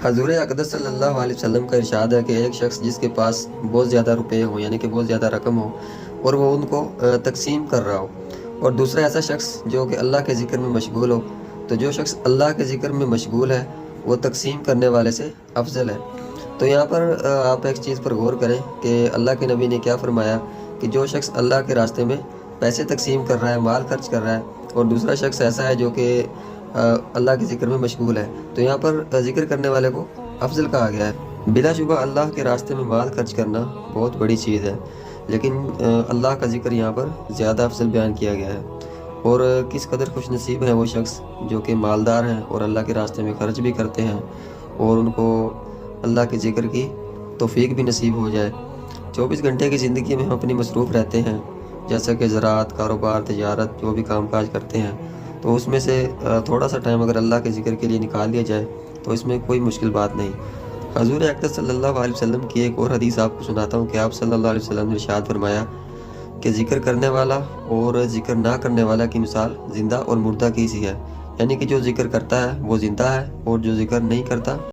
حضور اقدس صلی اللہ علیہ وسلم کا ارشاد ہے کہ ایک شخص جس کے پاس بہت زیادہ روپے ہوں، یعنی کہ بہت زیادہ رقم ہو، اور وہ ان کو تقسیم کر رہا ہو، اور دوسرا ایسا شخص جو کہ اللہ کے ذکر میں مشغول ہو، تو جو شخص اللہ کے ذکر میں مشغول ہے وہ تقسیم کرنے والے سے افضل ہے۔ تو یہاں پر آپ ایک چیز پر غور کریں کہ اللہ کے نبی نے کیا فرمایا کہ جو شخص اللہ کے راستے میں پیسے تقسیم کر رہا ہے، مال خرچ کر رہا ہے، اور دوسرا شخص ایسا ہے جو کہ اللہ کے ذکر میں مشغول ہے، تو یہاں پر ذکر کرنے والے کو افضل کہا گیا ہے۔ بلا شبہ اللہ کے راستے میں مال خرچ کرنا بہت بڑی چیز ہے، لیکن اللہ کا ذکر یہاں پر زیادہ افضل بیان کیا گیا ہے۔ اور کس قدر خوش نصیب ہے وہ شخص جو کہ مالدار ہیں اور اللہ کے راستے میں خرچ بھی کرتے ہیں، اور ان کو اللہ کے ذکر کی توفیق بھی نصیب ہو جائے۔ 24 گھنٹے کی زندگی میں ہم اپنی مصروف رہتے ہیں، جیسا کہ زراعت، کاروبار، تجارت، جو بھی کام کاج کرتے ہیں، تو اس میں سے تھوڑا سا ٹائم اگر اللہ کے ذکر کے لیے نکال لیا جائے تو اس میں کوئی مشکل بات نہیں۔ حضور اقدس صلی اللہ علیہ وسلم کی ایک اور حدیث آپ کو سناتا ہوں کہ آپ صلی اللہ علیہ وسلم نے ارشاد فرمایا کہ ذکر کرنے والا اور ذکر نہ کرنے والا کی مثال زندہ اور مردہ کی سی ہے، یعنی کہ جو ذکر کرتا ہے وہ زندہ ہے، اور جو ذکر نہیں کرتا